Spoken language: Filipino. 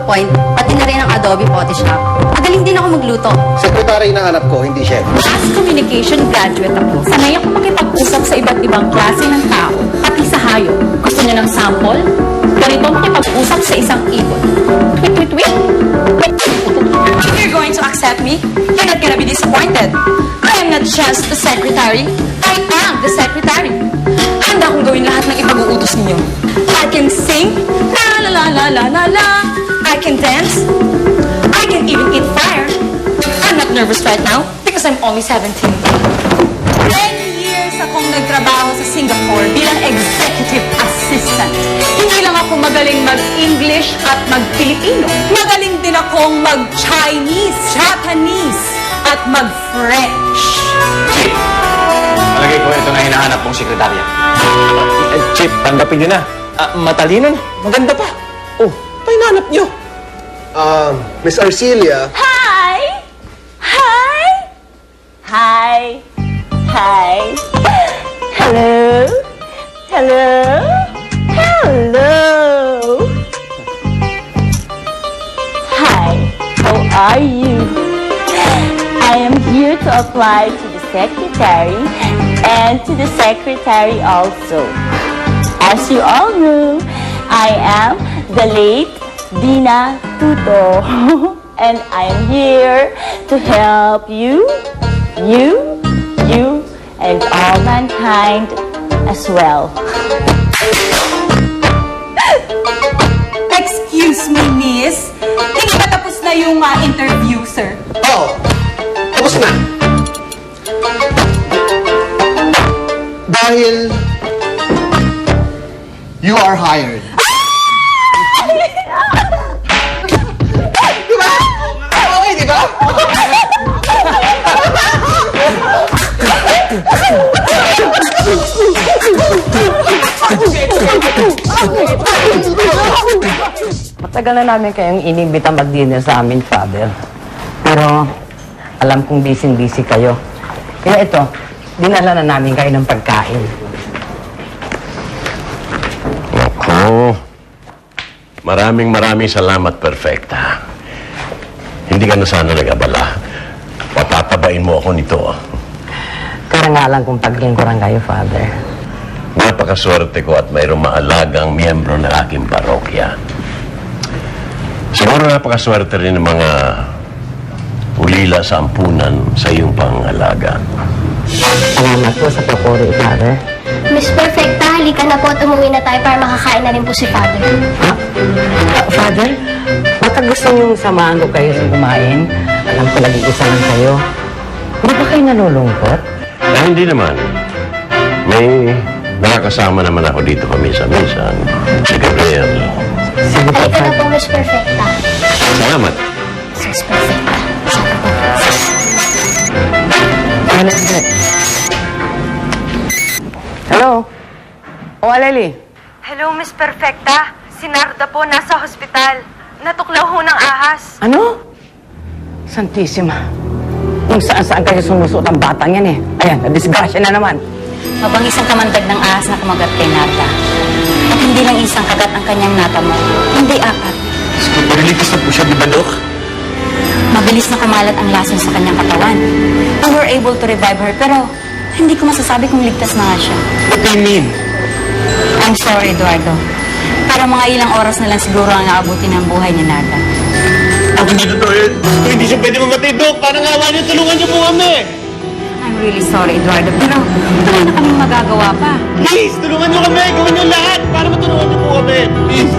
PowerPoint, pati na rin ang Adobe Photoshop. Magaling din ako magluto. Sekretary ng anak ko, hindi chef. Mass communication graduate ako. Sanay ako makipag-usap sa iba't ibang klase ng tao, pati sa hayop. Gusto niyo ng sample? Ganito makipag-usap sa isang ibon. Tweet, tweet, tweet. If you're going to accept me, you're not gonna be disappointed. I am not just the secretary. I am the secretary. Handa akong gawin lahat ng ipag-uutos ninyo. I can sing, la la la la la la la. I can dance. I can even eat fire. I'm not nervous right now because I'm only 17. 10 years akong nagtrabaho sa Singapore bilang executive assistant. Hindi lang ako magaling mag-English at mag-Filipino. Magaling din akong mag-Chinese, Japanese, at mag-French. Chip, palagay ko ito na hinahanap mong sekretarya. Chip, tanggapin niyo na. Matalino na. Maganda pa. Oh, ito hinahanap niyo. Miss Arcelia, Hi! Hi! Hi! Hi! Hello! Hello! Hello! Hi! How are you? I am here to apply to the secretary and to the secretary also. As you all know, I am the late Dina Tuto. And I'm here to help you, and all mankind as well. Excuse me, miss. Hindi ba tapos na yung interview, sir? oh, tapos na. Dahil you are hired. Diba? Okay, diba? Matagal na namin kayong inibita mag-dinner sa amin, Father. Pero alam kong busy-busy kayo. Kaya ito, dinala na namin kayo ng pagkain. Ako, maraming salamat, Perfecta. Hindi ka na sana nag-abala. Patatabain mo ako nito. Karangalan kong paglingkuran kayo, Father. Napakaswerte ko at mayroong maalagang miyembro ng aking parokya. Siguro napakaswerte rin ng mga ulila sa ampunan sa iyong pangalaga. Salamat po sa papuri, Father. Miss Perfecta, halika na po at umuwi na tayo para makakain na rin po si Father. Father, baka gusto niyong samahan ko kayo sa kumain? Alam ko lagi isa lang kayo. Hindi ba kayo nalulungkot? Hindi naman. May nakakasama naman ako dito paminsan-minsan. Si Gabriel. Sige po, Halika na Father. po, Miss Perfecta. Salamat. Miss Perfecta. Sana po. Hello? O, Aleli? Hello, Miss Perfecta. Si Narda po nasa hospital. Natuklaw ho ng ahas. Ano? Santisima. Kung saan-saan kayo sumusot ang batang yan eh. Ayan, nadisgrasya na naman. Mabangis ang kamandag ng ahas na kumagat kay Narda. At hindi lang isang kagat ang kanyang natamo, hindi apat. Pagligtas na po siya, di ba, Dok? Mabilis na kumalat ang lason sa kanyang katawan. We were able to revive her, pero hindi ko masasabi kung ligtas na nga siya. What do you mean? I'm sorry, Eduardo. Pero mga ilang oras na lang siguro ang aabutin ng buhay ni Narda. Ako hindi totoo yun. Kung hindi siya pwede mamatay, Dok, parang awa niyo, tulungan niyo po kami. I'm really sorry, Eduardo, pero wala na kaming magagawa pa. Please, tulungan niyo kami. Gawin niyo lahat para matulungan niyo po kami. Please.